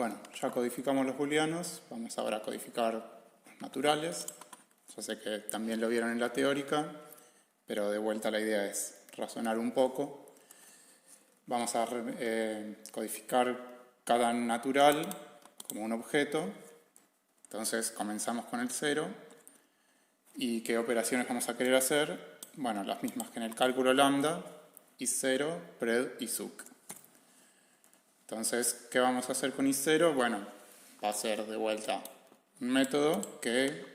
Bueno, ya codificamos los booleanos, vamos ahora a codificar los naturales. Yo sé que también lo vieron en la teórica, pero de vuelta la idea es razonar un poco. Vamos a codificar cada natural como un objeto. Entonces comenzamos con el 0. ¿Y qué operaciones vamos a querer hacer? Bueno, las mismas que en el cálculo lambda, is0, pred y suc. Entonces, ¿qué vamos a hacer con is0? Bueno, va a ser de vuelta un método que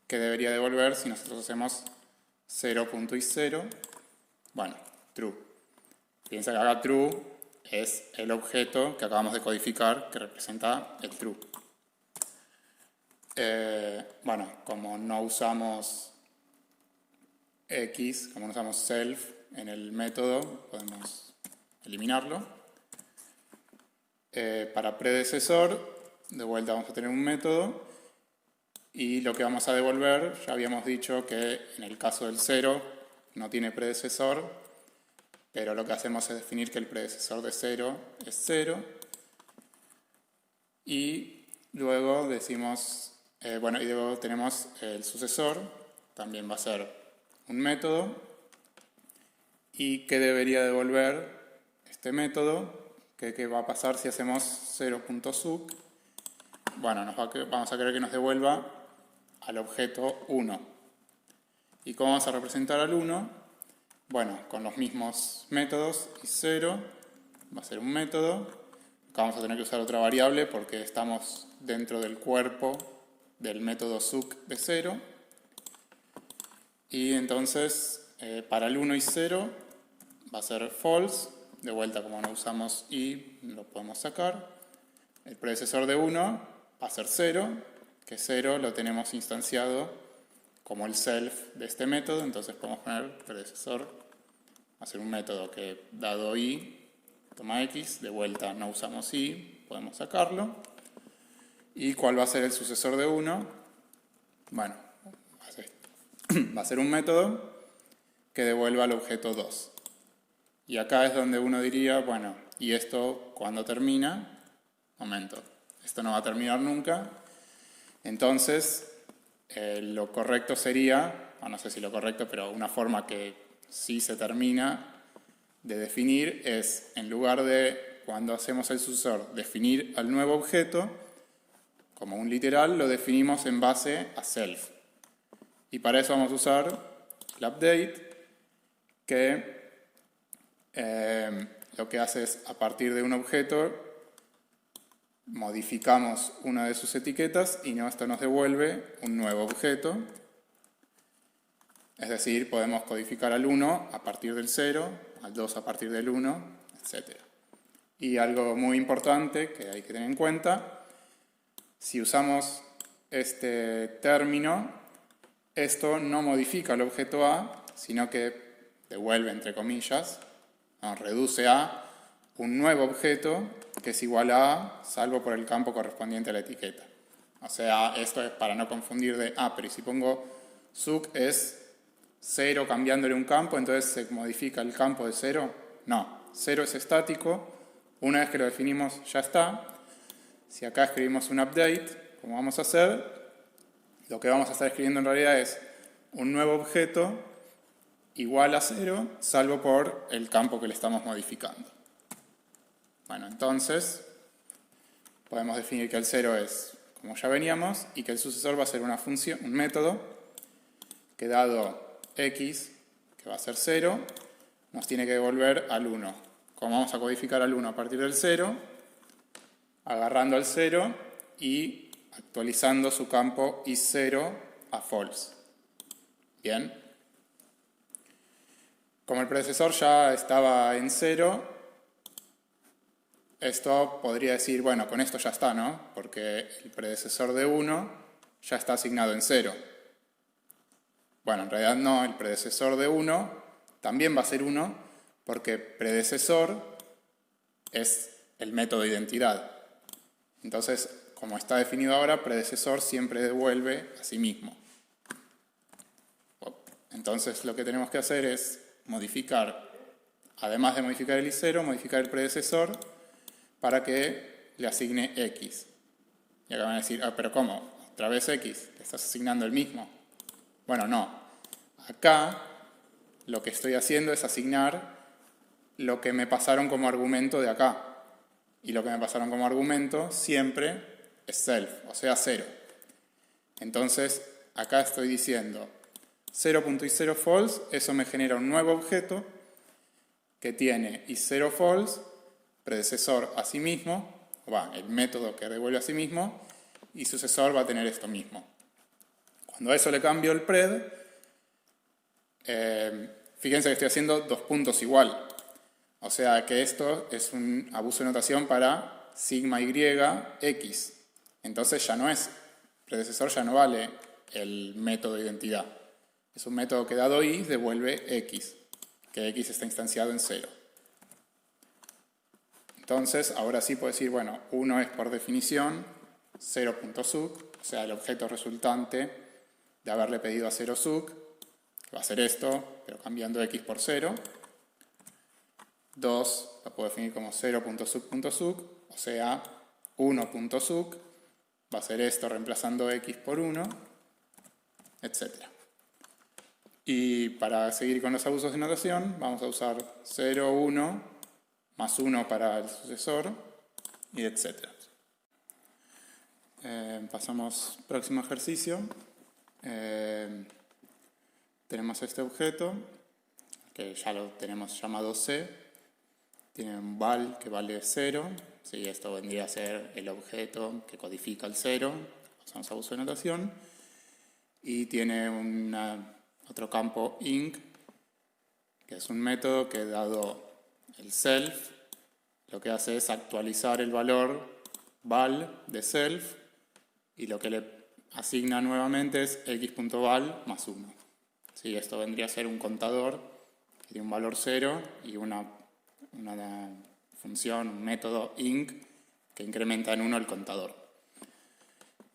debería devolver si nosotros hacemos 0.is0, bueno, true. Piensa que acá true es el objeto que acabamos de codificar que representa el true. Bueno, como no usamos x, como no usamos self en el método, podemos eliminarlo. Para predecesor, de vuelta vamos a tener un método y lo que vamos a devolver, ya habíamos dicho que en el caso del 0 no tiene predecesor, pero lo que hacemos es definir que el predecesor de 0 es 0 y luego decimos, y luego tenemos el sucesor, también va a ser un método y que debería devolver este método. ¿Qué va a pasar si hacemos 0.suc? Bueno, vamos a querer que nos devuelva al objeto 1. ¿Y cómo vamos a representar al 1? Bueno, con los mismos métodos, is0 va a ser un método. Acá vamos a tener que usar otra variable porque estamos dentro del cuerpo del método suc de 0. Y entonces, para el 1 y 0 va a ser false. De vuelta, como no usamos i, lo podemos sacar. El predecesor de 1 va a ser 0, que 0 lo tenemos instanciado como el self de este método, entonces podemos poner predecesor, va a ser un método que dado i, toma x, de vuelta no usamos i, podemos sacarlo. ¿Y cuál va a ser el sucesor de 1? Bueno, va a ser un método que devuelva al objeto 2. Y acá es donde uno diría, bueno, ¿y esto cuándo termina? Momento, esto no va a terminar nunca. Entonces, lo correcto sería, o no sé si lo correcto, pero una forma que sí se termina de definir es, en lugar de, cuando hacemos el sucesor, definir al nuevo objeto, como un literal, lo definimos en base a self. Y para eso vamos a usar el update, que lo que hace es, a partir de un objeto, modificamos una de sus etiquetas y esto nos devuelve un nuevo objeto. Es decir, podemos codificar al 1 a partir del 0, al 2 a partir del 1, etc. Y algo muy importante que hay que tener en cuenta, si usamos este término, esto no modifica el objeto A, sino que devuelve, entre comillas, reduce a un nuevo objeto que es igual a A, salvo por el campo correspondiente a la etiqueta. O sea, esto es para no confundir de, pero si pongo suc es 0 cambiándole un campo, entonces se modifica el campo de 0. No, 0 es estático, una vez que lo definimos ya está. Si acá escribimos un update, como vamos a hacer, lo que vamos a estar escribiendo en realidad es un nuevo objeto igual a 0, salvo por el campo que le estamos modificando. Bueno, entonces podemos definir que el 0 es como ya veníamos y que el sucesor va a ser una función, un método que dado x, que va a ser 0, nos tiene que devolver al 1. ¿Cómo vamos a codificar al 1 a partir del 0? Agarrando al 0 y actualizando su campo is0 a false. Bien. Como el predecesor ya estaba en 0, esto podría decir, bueno, con esto ya está, ¿no? Porque el predecesor de 1 ya está asignado en 0. Bueno, en realidad no, el predecesor de 1 también va a ser 1, porque predecesor es el método de identidad. Entonces, como está definido ahora, predecesor siempre devuelve a sí mismo. Entonces, lo que tenemos que hacer es modificar, además de modificar el is0, modificar el predecesor para que le asigne X. Y acá van a decir, ah, pero ¿cómo? ¿Otra vez X? ¿Le estás asignando el mismo? Bueno, no. Acá lo que estoy haciendo es asignar lo que me pasaron como argumento de acá. Y lo que me pasaron como argumento siempre es self, o sea, 0. Entonces, acá estoy diciendo 0.isZero false, eso me genera un nuevo objeto que tiene isZero false, predecesor a sí mismo, el método que devuelve a sí mismo, y sucesor va a tener esto mismo. Cuando a eso le cambio el pred, fíjense que estoy haciendo 2 puntos igual. O sea que esto es un abuso de notación para sigma y x. Entonces ya no es, predecesor ya no vale el método de identidad. Es un método que dado i devuelve x, que x está instanciado en 0. Entonces ahora sí puedo decir, bueno, 1 es por definición 0.suc, o sea el objeto resultante de haberle pedido a 0suc, que va a ser esto, pero cambiando x por 0. 2 la puedo definir como 0.suc.suc, o sea 1.suc, va a ser esto reemplazando x por 1, etc. Y para seguir con los abusos de notación, vamos a usar 0, 1, más 1 para el sucesor, y etc. Pasamos al próximo ejercicio. Tenemos este objeto, que ya lo tenemos llamado C. Tiene un val que vale 0. Sí, esto vendría a ser el objeto que codifica el 0. Usamos abuso de notación. Y tiene otro campo inc, que es un método que dado el self, lo que hace es actualizar el valor val de self y lo que le asigna nuevamente es x.val más 1. Sí, esto vendría a ser un contador que tiene un valor 0 y una función, un método inc que incrementa en 1 el contador.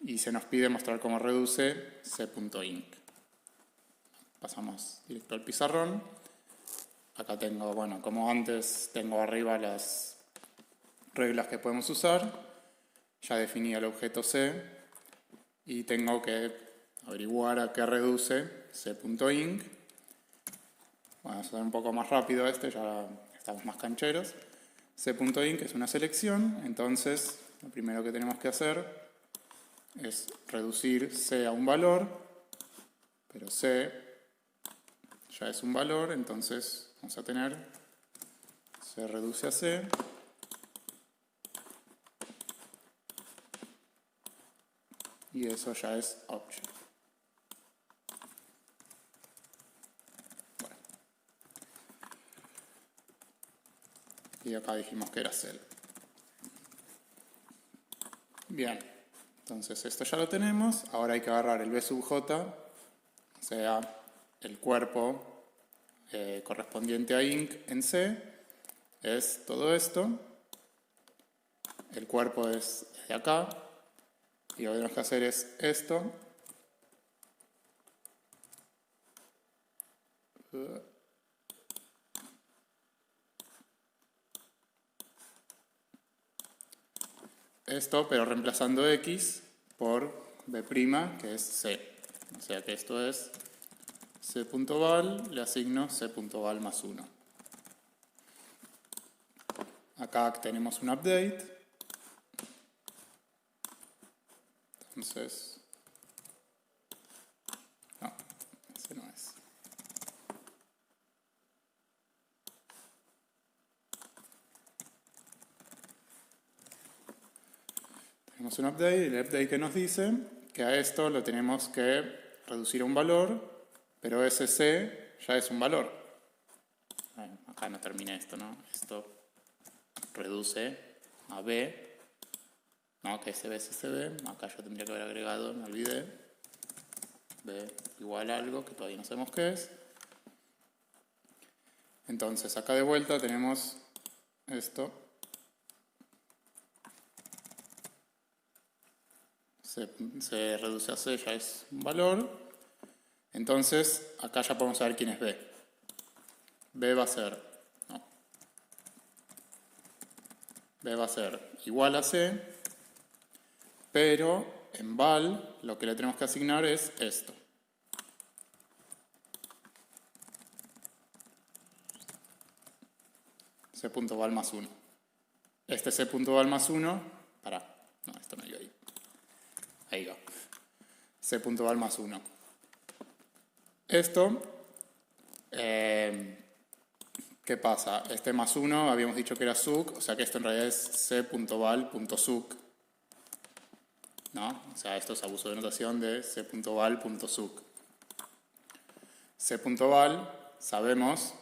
Y se nos pide mostrar cómo reduce c.inc. Pasamos directo al pizarrón. Acá tengo, bueno, como antes, tengo arriba las reglas que podemos usar. Ya definí el objeto C y tengo que averiguar a qué reduce c.inc. Bueno, vamos a hacer un poco más rápido ya estamos más cancheros. C.inc es una selección, entonces lo primero que tenemos que hacer es reducir C a un valor, pero C ya es un valor, entonces vamos a tener C reduce a C. Y eso ya es object. Bueno. Y acá dijimos que era cell. Bien, entonces esto ya lo tenemos. Ahora hay que agarrar el B sub J, o sea, el cuerpo correspondiente a inc en C. Es todo esto. El cuerpo es desde acá. Y lo que tenemos que hacer es esto. Esto, pero reemplazando x por b', que es c. O sea que esto es c.val, le asigno c.val más 1. Acá tenemos un update. Entonces, no, ese no es. Tenemos un update, y el update que nos dice que a esto lo tenemos que reducir a un valor, pero ese C ya es un valor. Bueno, acá no termina esto, ¿no? Esto reduce a B. No, que SB es SB. Acá yo tendría que haber agregado, me olvidé. B igual a algo que todavía no sabemos qué es. Entonces acá de vuelta tenemos esto. Se reduce a C, ya es un valor. Entonces acá ya podemos saber quién es B. B va a ser B va a ser igual a C, pero en val lo que le tenemos que asignar es esto. C.val más 1. Este C.val más 1, no, esto no iba ahí. Ahí va. C.val más 1. Esto, ¿qué pasa? Este más 1 habíamos dicho que era suc, o sea que esto en realidad es c.val.suc. ¿No? O sea, esto es abuso de notación de c.val.suc. C.val, sabemos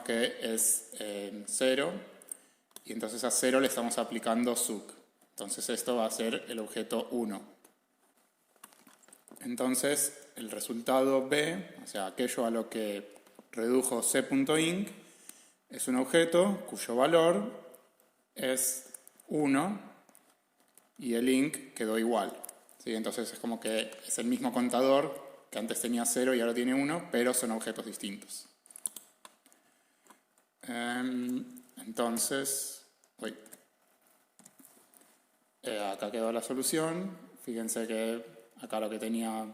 que es 0, y entonces a 0 le estamos aplicando suc. Entonces esto va a ser el objeto 1. Entonces el resultado B, o sea, aquello a lo que redujo c.inc, es un objeto cuyo valor es 1 y el inc quedó igual. ¿Sí? Entonces es como que es el mismo contador que antes tenía 0 y ahora tiene 1, pero son objetos distintos. Entonces, acá quedó la solución. Fíjense que acá lo que tenía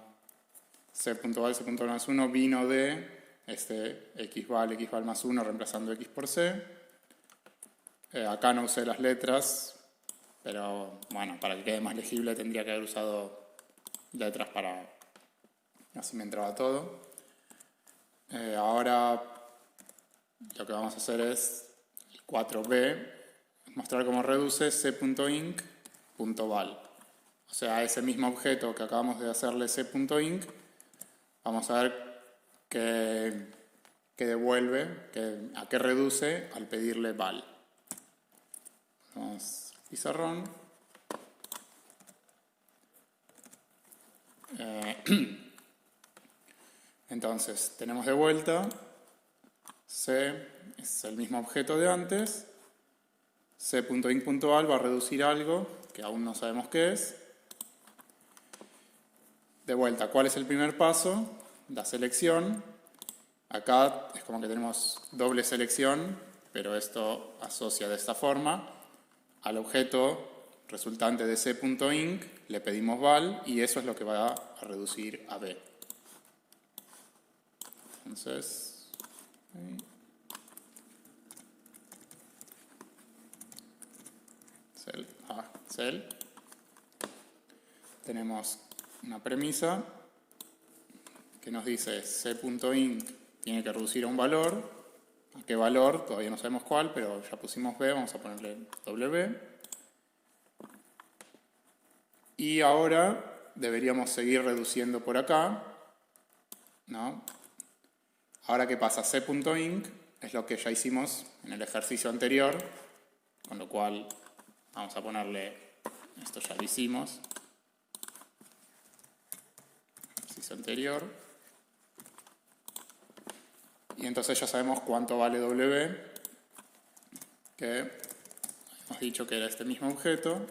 c.val, c.val más 1 vino de este xval más 1 reemplazando x por c. Acá no usé las letras, pero bueno, para que quede más legible tendría que haber usado letras para... así me entraba todo. Ahora lo que vamos a hacer es el 4b, mostrar cómo reduce c.inc.val. O sea, ese mismo objeto que acabamos de hacerle c.inc, vamos a ver qué devuelve, a qué reduce al pedirle val. Vamos pizarrón. Entonces, tenemos de vuelta C es el mismo objeto de antes. C.inc.val va a reducir algo que aún no sabemos qué es. De vuelta, ¿cuál es el primer paso? La selección. Acá es como que tenemos doble selección, pero esto asocia de esta forma. Al objeto resultante de c.inc le pedimos val y eso es lo que va a reducir a b. Entonces, cell. Tenemos una premisa que nos dice c.inc tiene que reducir a un valor. ¿A qué valor? Todavía no sabemos cuál, pero ya pusimos b, vamos a ponerle w. Y ahora deberíamos seguir reduciendo por acá, ¿no? Ahora, ¿qué pasa? C.inc es lo que ya hicimos en el ejercicio anterior, con lo cual vamos a ponerle, esto ya lo hicimos, ejercicio anterior. Y entonces ya sabemos cuánto vale w, que hemos dicho que era este mismo objeto,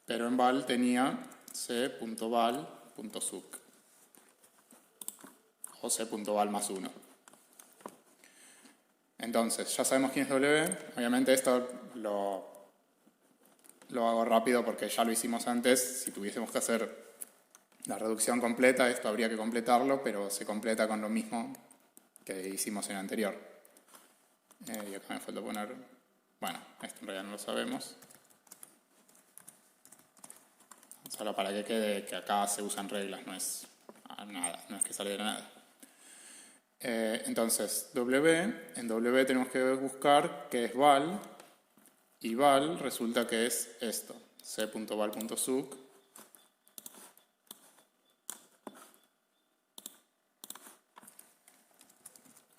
pero en val tenía c.val.suc o c.val más 1. Entonces, ya sabemos quién es w. Obviamente esto lo hago rápido porque ya lo hicimos antes. Si tuviésemos que hacer la reducción completa, esto habría que completarlo, pero se completa con lo mismo que hicimos en el anterior. Y acá me falta poner... Bueno, esto en realidad no lo sabemos. Solo para que quede que acá se usan reglas, no es nada, no es que sale de la nada. Entonces, en W tenemos que buscar qué es val, y val resulta que es esto, c.val.suc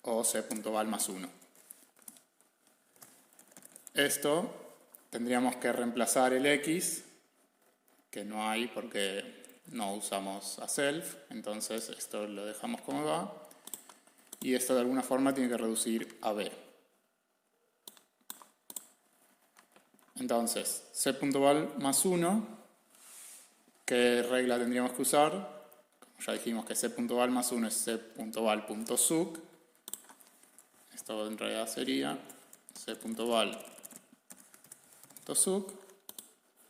o c.val más 1. Esto tendríamos que reemplazar el x, que no hay porque no usamos a self, entonces esto lo dejamos como va, y esto de alguna forma tiene que reducir a b. Entonces, c.val más 1, ¿qué regla tendríamos que usar? Como Ya dijimos que c.val más 1 es c.val.suc. Esto en realidad sería c.val.suc.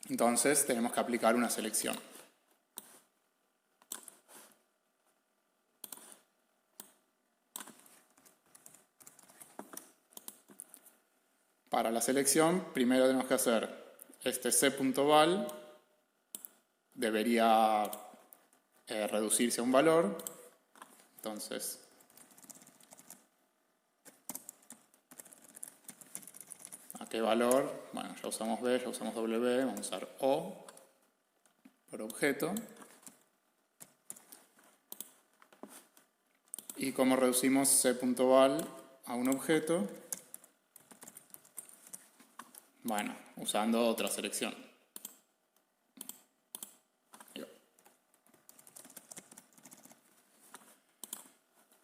Entonces tenemos que aplicar una selección. Para la selección, primero tenemos que hacer este c.val debería reducirse a un valor. Entonces, ¿a qué valor? Bueno, ya usamos B, ya usamos W, vamos a usar O por objeto. ¿Y cómo reducimos c.val a un objeto? Bueno, usando otra selección.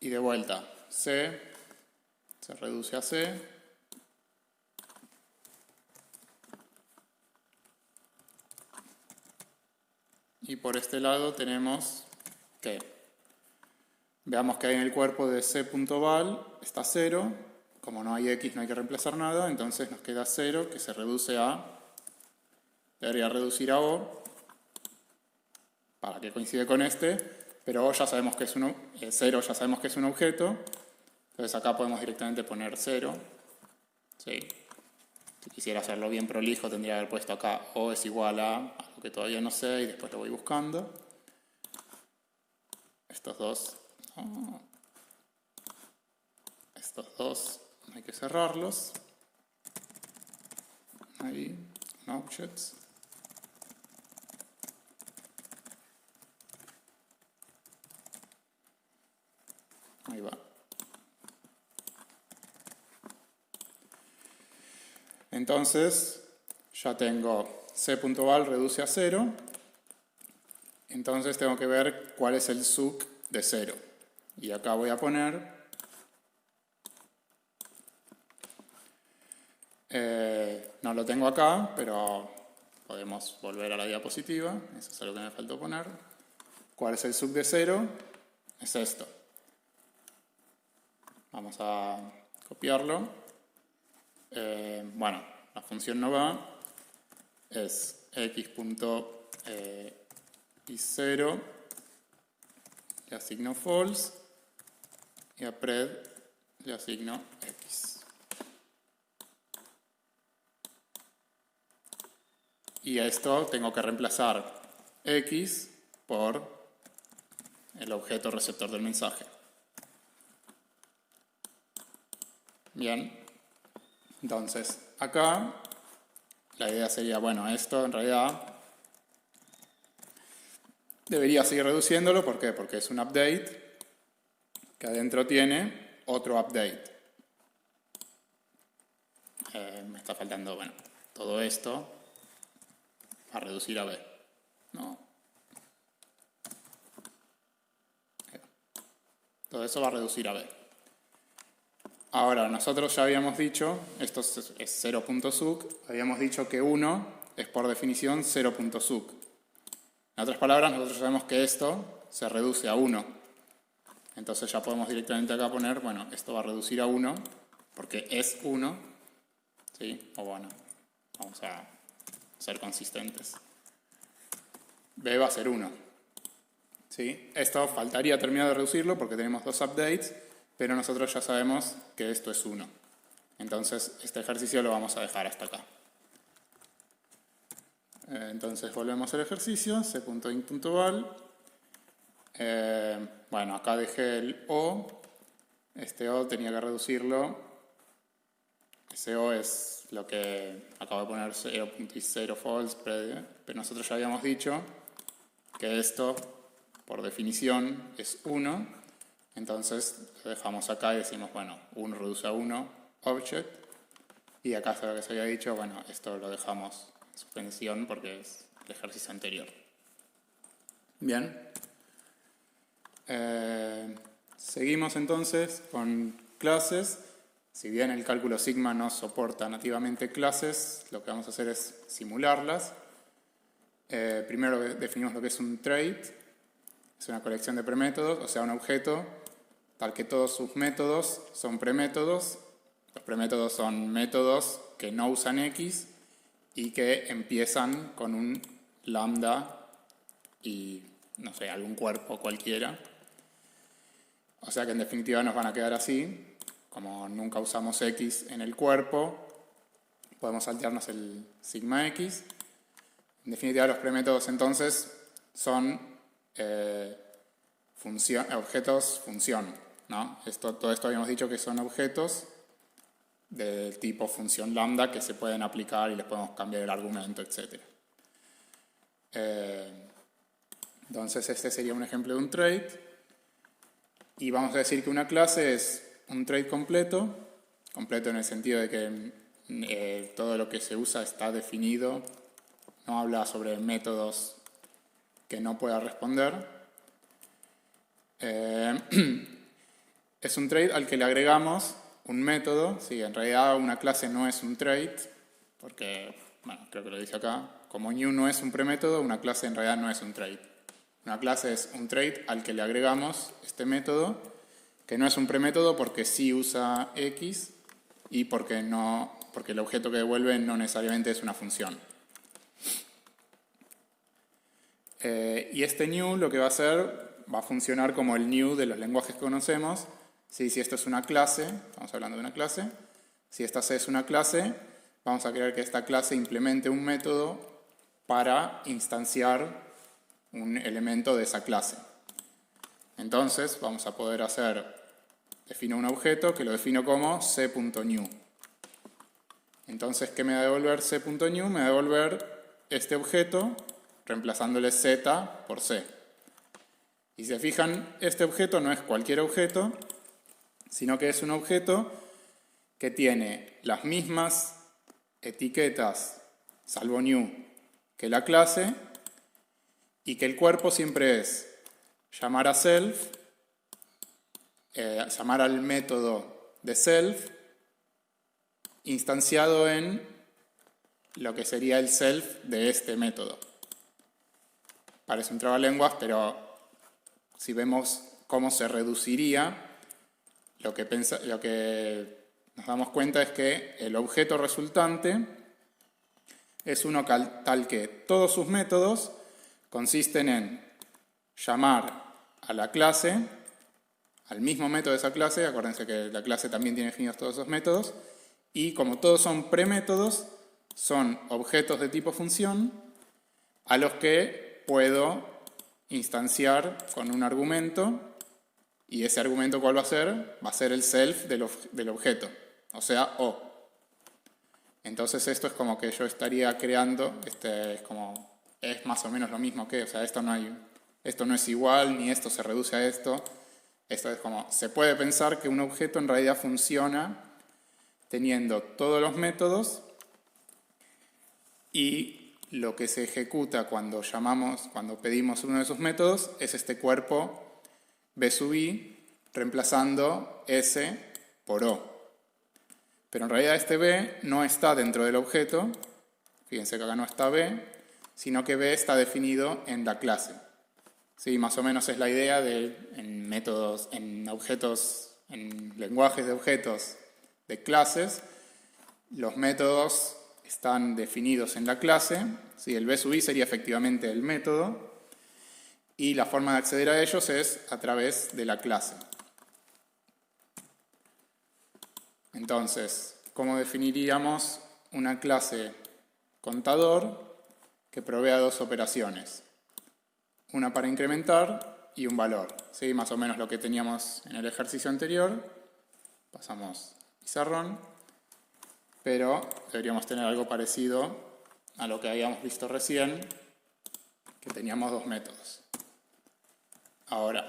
Y de vuelta, C se reduce a C. Y por este lado tenemos que, veamos que hay en el cuerpo de c.val, está 0. Como no hay x, no hay que reemplazar nada, entonces nos queda 0, que se reduce a, debería reducir a O, para que coincide con este, pero O ya sabemos que es 0 ya sabemos que es un objeto, entonces acá podemos directamente poner 0. ¿Sí? Si quisiera hacerlo bien prolijo, tendría que haber puesto acá O es igual a algo que todavía no sé, y después lo voy buscando. Estos dos hay que cerrarlos. Ahí, objects. Ahí va. Entonces, ya tengo c.val reduce a 0. Entonces tengo que ver cuál es el suc de 0. Y acá voy a poner no lo tengo acá, pero podemos volver a la diapositiva. Eso es lo que me faltó poner. ¿Cuál es el suc de 0? Es esto. Vamos a copiarlo. Bueno, la función no va. Es x.i0, le asigno false, y a pred le asigno x. Y a esto tengo que reemplazar x por el objeto receptor del mensaje. Bien, entonces acá la idea sería, bueno, esto en realidad debería seguir reduciéndolo. ¿Por qué? Porque es un update que adentro tiene otro update. Me está faltando, bueno, todo esto a reducir a B, ¿no? Todo eso va a reducir a B. Ahora, nosotros ya habíamos dicho, esto es 0.suc, habíamos dicho que 1 es por definición 0.suc. En otras palabras, nosotros sabemos que esto se reduce a 1. Entonces ya podemos directamente acá poner, bueno, esto va a reducir a 1, porque es 1, ¿sí? O bueno, vamos a ser consistentes. B va a ser 1. ¿Sí? Esto faltaría terminar de reducirlo porque tenemos dos updates, pero nosotros ya sabemos que esto es 1. Entonces este ejercicio lo vamos a dejar hasta acá. Entonces volvemos al ejercicio, c.int.val. Bueno, acá dejé el O. Este O tenía que reducirlo. Ese O es lo que acabo de poner 0.0 false, pero nosotros ya habíamos dicho que esto, por definición, es 1. Entonces lo dejamos acá y decimos, bueno, 1 reduce a 1, object. Y acá es lo que se había dicho, bueno, esto lo dejamos en suspensión porque es el ejercicio anterior. Bien. Seguimos entonces con clases. Si bien el cálculo sigma no soporta nativamente clases, lo que vamos a hacer es simularlas. Primero definimos lo que es un trait. es una colección de premétodos, o sea, un objeto tal que todos sus métodos son premétodos. Los premétodos son métodos que no usan X y que empiezan con un lambda y, no sé, algún cuerpo cualquiera. O sea que en definitiva nos van a quedar así. Como nunca usamos X en el cuerpo, podemos saltearnos el sigma X. En definitiva, los premétodos entonces son objetos función, ¿no? Todo esto habíamos dicho que son objetos del tipo función lambda que se pueden aplicar y les podemos cambiar el argumento, etc. Entonces este sería un ejemplo de un trait. Y vamos a decir que una clase es un trait completo en el sentido de que todo lo que se usa está definido, no habla sobre métodos que no pueda responder. Es un trait al que le agregamos un método. Sí, en realidad una clase no es un trait, porque, bueno, creo que lo dice acá, como new no es un premétodo, una clase en realidad no es un trait. Una clase es un trait al que le agregamos este método, que no es un premétodo porque sí usa X y porque el objeto que devuelve no necesariamente es una función. Y este new lo que va a hacer, va a funcionar como el new de los lenguajes que conocemos. ¿Sí? Si esto es una clase, estamos hablando de una clase, si esta C es una clase, vamos a querer que esta clase implemente un método para instanciar un elemento de esa clase. Entonces vamos a poder defino un objeto que lo defino como c.new. Entonces, ¿qué me va a devolver c.new? Me va a devolver este objeto reemplazándole z por c. Y si se fijan, este objeto no es cualquier objeto, sino que es un objeto que tiene las mismas etiquetas, salvo new, que la clase, y que el cuerpo siempre es llamar a self, llamar al método de self, instanciado en lo que sería el self de este método. Parece un trabalenguas, pero si vemos cómo se reduciría, lo que nos damos cuenta es que el objeto resultante es uno tal que todos sus métodos consisten en llamar a la clase, al mismo método de esa clase, acuérdense que la clase también tiene definidos todos esos métodos, y como todos son premétodos, son objetos de tipo función a los que puedo instanciar con un argumento, y ese argumento ¿cuál va a ser? Va a ser el self del objeto, o sea, O. Entonces esto es como que yo estaría creando, es más o menos lo mismo que, o sea, esto no es igual, ni esto se reduce a esto. Esto es como, se puede pensar que un objeto en realidad funciona teniendo todos los métodos y lo que se ejecuta cuando pedimos uno de esos métodos es este cuerpo B sub I reemplazando S por O. Pero en realidad este B no está dentro del objeto, fíjense que acá no está B, sino que B está definido en la clase. Sí, más o menos es la idea en métodos, en objetos, en lenguajes de objetos de clases, los métodos están definidos en la clase, ¿sí? El B sub I sería efectivamente el método, y la forma de acceder a ellos es a través de la clase. Entonces, ¿cómo definiríamos una clase contador que provea dos operaciones? Una para incrementar y un valor. ¿Sí? Más o menos lo que teníamos en el ejercicio anterior. Pasamos pizarrón. Pero deberíamos tener algo parecido a lo que habíamos visto recién, que teníamos dos métodos. Ahora,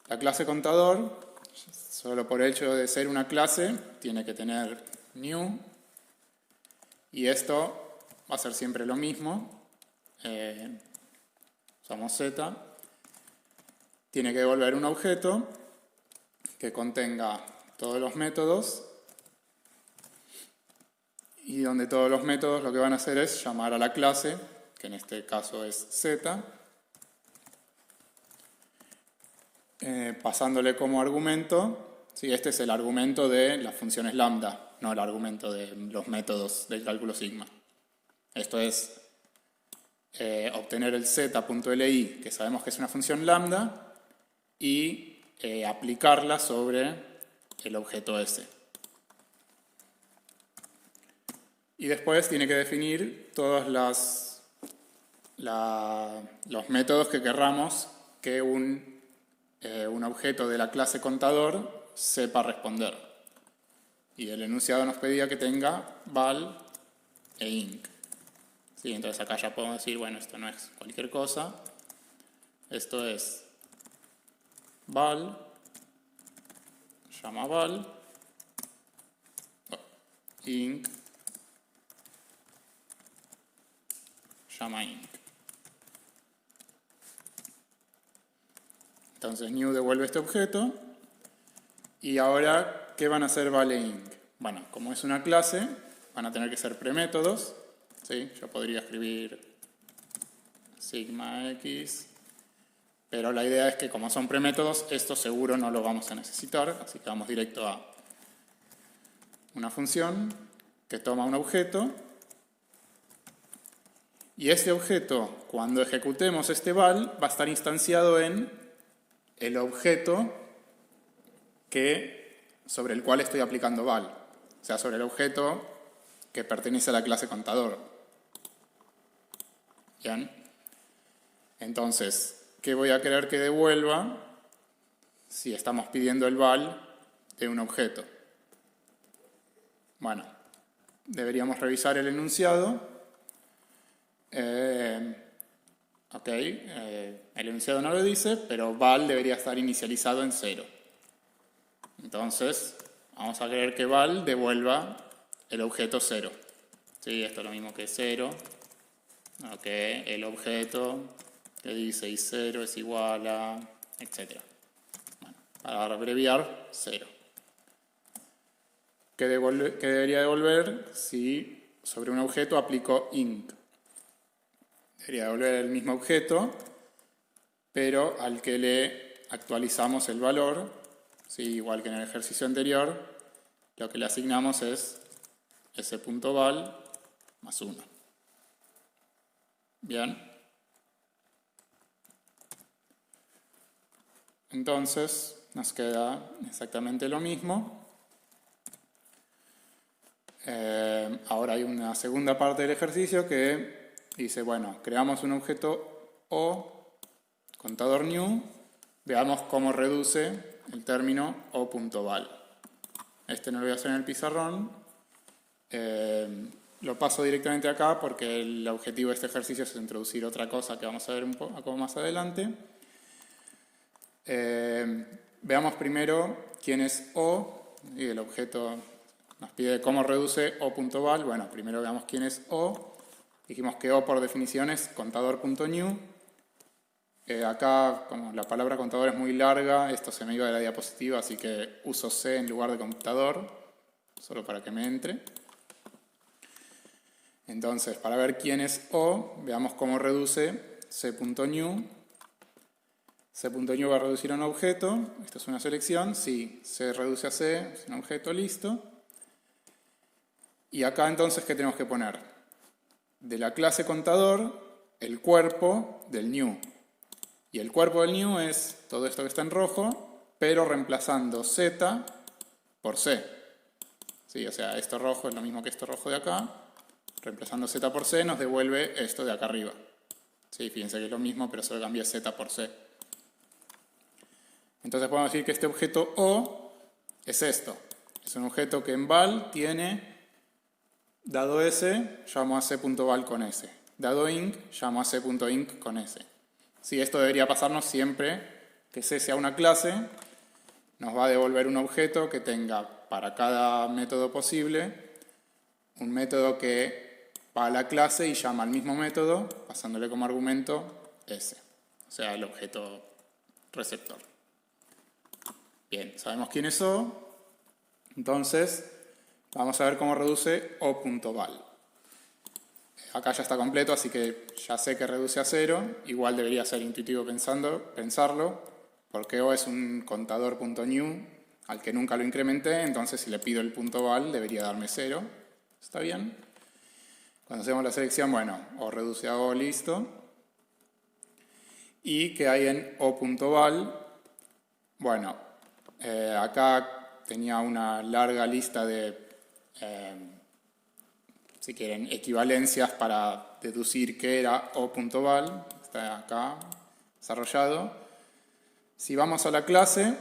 la clase contador, solo por el hecho de ser una clase, tiene que tener new. Y esto va a ser siempre lo mismo. Usamos z. Tiene que devolver un objeto que contenga todos los métodos y donde todos los métodos lo que van a hacer es llamar a la clase, que en este caso es z, pasándole como argumento, ¿sí? Este es el argumento de las funciones lambda, no el argumento de los métodos del cálculo sigma. Esto es obtener el z.li, que sabemos que es una función lambda, y aplicarla sobre el objeto S. Y después tiene que definir todos los métodos que querramos que un objeto de la clase contador sepa responder. Y el enunciado nos pedía que tenga val e inc. ¿Sí? Entonces acá ya podemos decir, bueno, esto no es cualquier cosa. Esto es val, llama val, inc, llama inc. Entonces new devuelve este objeto. Y ahora, ¿qué van a hacer val e inc? Bueno, como es una clase, van a tener que ser premétodos. ¿Sí? Yo podría escribir sigma x, pero la idea es que como son premétodos, esto seguro no lo vamos a necesitar, así que vamos directo a una función que toma un objeto, y este objeto, cuando ejecutemos este val, va a estar instanciado en el objeto sobre el cual estoy aplicando val, o sea, sobre el objeto que pertenece a la clase contador. ¿Bien? Entonces, ¿qué voy a querer que devuelva si estamos pidiendo el val de un objeto? Bueno, deberíamos revisar el enunciado. El enunciado no lo dice, pero val debería estar inicializado en 0. Entonces, vamos a querer que val devuelva el objeto 0. ¿Sí? Esto es lo mismo que 0. El objeto que dice i0 es igual a, etc. Bueno, para abreviar, 0. ¿Qué debería devolver si sobre un objeto aplico inc? Debería devolver el mismo objeto, pero al que le actualizamos el valor, ¿sí? Igual que en el ejercicio anterior, lo que le asignamos es s.val más 1. Bien. Entonces, nos queda exactamente lo mismo. Ahora hay una segunda parte del ejercicio que dice, bueno, creamos un objeto O, contador new, veamos cómo reduce el término O.val. Este no lo voy a hacer en el pizarrón. Lo paso directamente acá porque el objetivo de este ejercicio es introducir otra cosa que vamos a ver un poco más adelante. Veamos primero quién es O, y el objeto nos pide cómo reduce O.val. Bueno, primero veamos quién es O. Dijimos que O por definición es contador.new. Acá, como la palabra contador es muy larga, esto se me iba de la diapositiva, así que uso C en lugar de contador, solo para que me entre. Entonces, para ver quién es O, veamos cómo reduce C.new. C.new va a reducir a un objeto. Esto es una selección. Sí, C reduce a C, es un objeto, listo. Y acá entonces, ¿qué tenemos que poner? De la clase contador, el cuerpo del new. Y el cuerpo del new es todo esto que está en rojo, pero reemplazando Z por C. Sí, o sea, esto rojo es lo mismo que esto rojo de acá. Reemplazando Z por C nos devuelve esto de acá arriba. Sí, fíjense que es lo mismo, pero solo cambié Z por C. Entonces podemos decir que este objeto O es esto. Es un objeto que en val tiene, dado S, llamo a C.val con S. Dado inc, llamo a C.inc con S. Sí, esto debería pasarnos siempre que C sea una clase. Nos va a devolver un objeto que tenga para cada método posible un método que va a la clase y llama al mismo método, pasándole como argumento S, o sea, el objeto receptor. Bien, sabemos quién es O, entonces vamos a ver cómo reduce O.val. Acá ya está completo, así que ya sé que reduce a 0, igual debería ser intuitivo pensarlo. porque O es un contador .new al que nunca lo incrementé, entonces si le pido el punto val debería darme 0. ¿Está bien? Cuando hacemos la selección, bueno, O reduce a O, listo. ¿Y qué hay en O.val? Bueno, acá tenía una larga lista de, si quieren, equivalencias para deducir qué era O.val. Está acá desarrollado. Si vamos a la clase,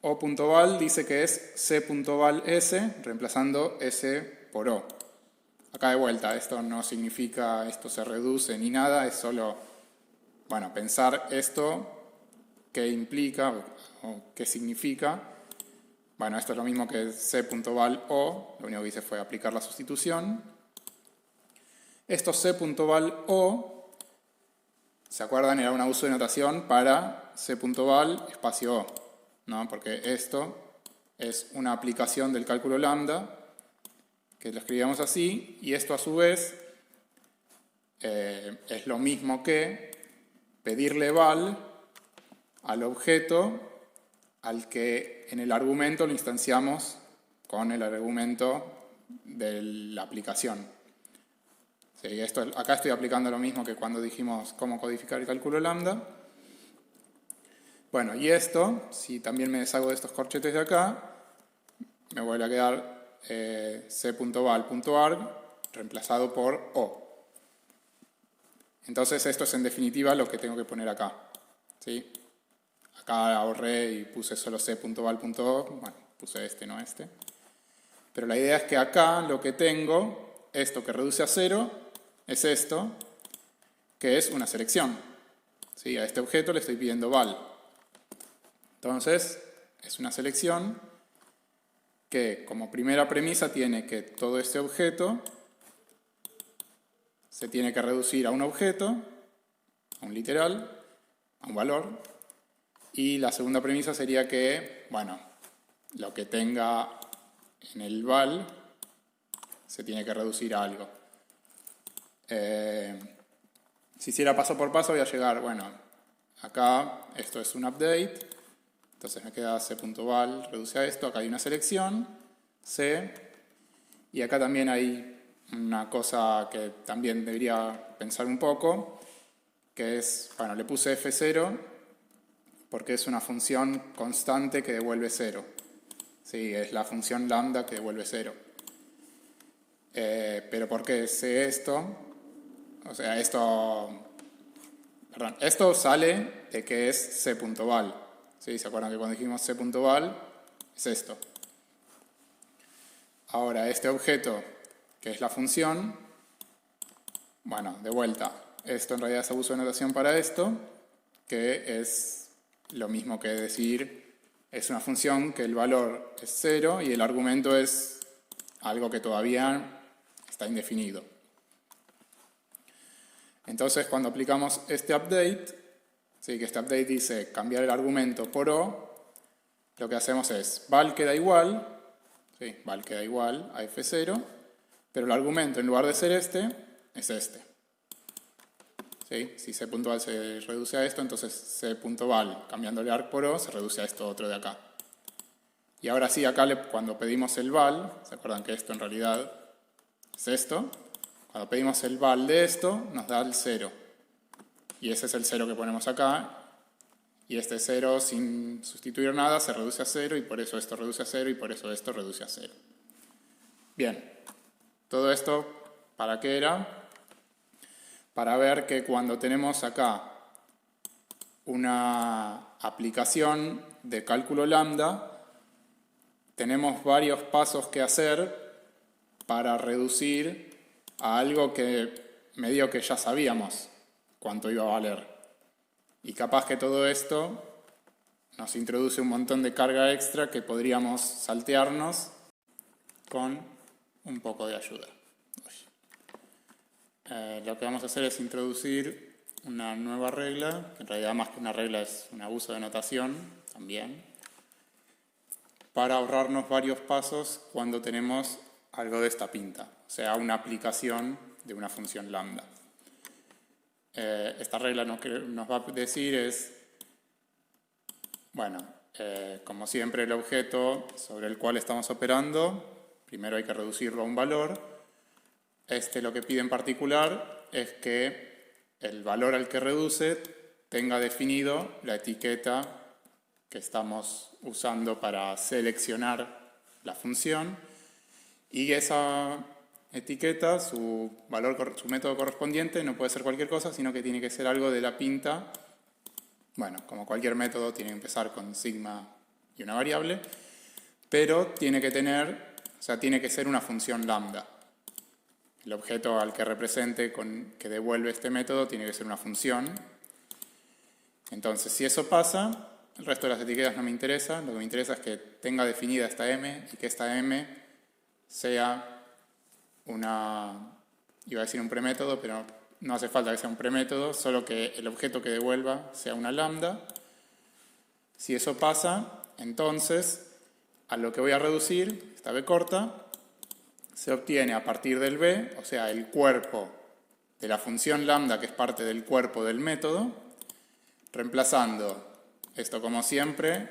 O.val dice que es C.val S, reemplazando S por O. Acá de vuelta, esto no significa esto se reduce ni nada, es solo, bueno, pensar esto, qué implica o qué significa. Bueno, esto es lo mismo que C.val O, lo único que hice fue aplicar la sustitución. Esto C.val O, ¿se acuerdan? Era un uso de notación para C.val espacio O, ¿no? Porque esto es una aplicación del cálculo lambda, que lo escribíamos así, y esto a su vez es lo mismo que pedirle val al objeto al que en el argumento lo instanciamos con el argumento de la aplicación. Sí, acá estoy aplicando lo mismo que cuando dijimos cómo codificar el cálculo lambda. Bueno, y esto, si también me deshago de estos corchetes de acá, me vuelve a quedar c.val.arg reemplazado por O. Entonces esto es en definitiva lo que tengo que poner acá. ¿Sí? Acá ahorré y puse solo c.val.o, bueno, puse este, no este. Pero la idea es que acá lo que tengo, esto que reduce a 0, es esto, que es una selección. ¿Sí? A este objeto le estoy pidiendo val. Entonces, es una selección que como primera premisa tiene que todo este objeto se tiene que reducir a un objeto, a un literal, a un valor. Y la segunda premisa sería que, bueno, lo que tenga en el val se tiene que reducir a algo. Si hiciera paso por paso voy a llegar, bueno, acá esto es un update, entonces me queda c.val, reduce a esto, acá hay una selección, c, y acá también hay una cosa que también debería pensar un poco, que es, bueno, le puse f0 porque es una función constante que devuelve 0. Sí, es la función lambda que devuelve 0. Pero ¿por qué sé esto? O sea, esto sale de que es c.val. ¿Sí? ¿Se acuerdan que cuando dijimos c.val es esto? Ahora, este objeto, que es la función, bueno, de vuelta, esto en realidad es abuso de notación para esto, que es lo mismo que decir, es una función que el valor es 0 y el argumento es algo que todavía está indefinido. Entonces, cuando aplicamos este update, ¿sí? Que este update dice cambiar el argumento por O, lo que hacemos es val queda igual, ¿sí? Val queda igual a f0, pero el argumento en lugar de ser este, es este. ¿Sí? Si c.val se reduce a esto, entonces c.val, cambiándole arg por O, se reduce a esto otro de acá. Y ahora sí, acá cuando pedimos el val, ¿se acuerdan que esto en realidad es esto? Cuando pedimos el val de esto, nos da el 0. Y ese es el 0 que ponemos acá. Y este 0, sin sustituir nada, se reduce a 0, y por eso esto reduce a 0, y por eso esto reduce a 0. Bien, todo esto, ¿para qué era? Para ver que cuando tenemos acá una aplicación de cálculo lambda, tenemos varios pasos que hacer para reducir a algo que medio que ya sabíamos cuánto iba a valer. Y capaz que todo esto nos introduce un montón de carga extra que podríamos saltearnos con un poco de ayuda. Lo que vamos a hacer es introducir una nueva regla, que en realidad más que una regla es un abuso de notación también, para ahorrarnos varios pasos cuando tenemos algo de esta pinta, o sea, una aplicación de una función lambda. Esta regla lo que nos va a decir es, Bueno, como siempre el objeto sobre el cual estamos operando, primero hay que reducirlo a un valor. Lo que pide en particular es que el valor al que reduce tenga definido la etiqueta que estamos usando para seleccionar la función, y esa etiqueta, su método correspondiente, no puede ser cualquier cosa, sino que tiene que ser algo de la pinta. Bueno, como cualquier método, tiene que empezar con sigma y una variable, pero tiene que tiene que ser una función lambda. El objeto al que represente, que devuelve este método, tiene que ser una función. Entonces, si eso pasa, el resto de las etiquetas no me interesa. Lo que me interesa es que tenga definida esta m y que esta m sea iba a decir un premétodo, pero no hace falta que sea un premétodo, solo que el objeto que devuelva sea una lambda. Si eso pasa, entonces a lo que voy a reducir, esta b corta, se obtiene a partir del b, o sea, el cuerpo de la función lambda, que es parte del cuerpo del método, reemplazando esto como siempre,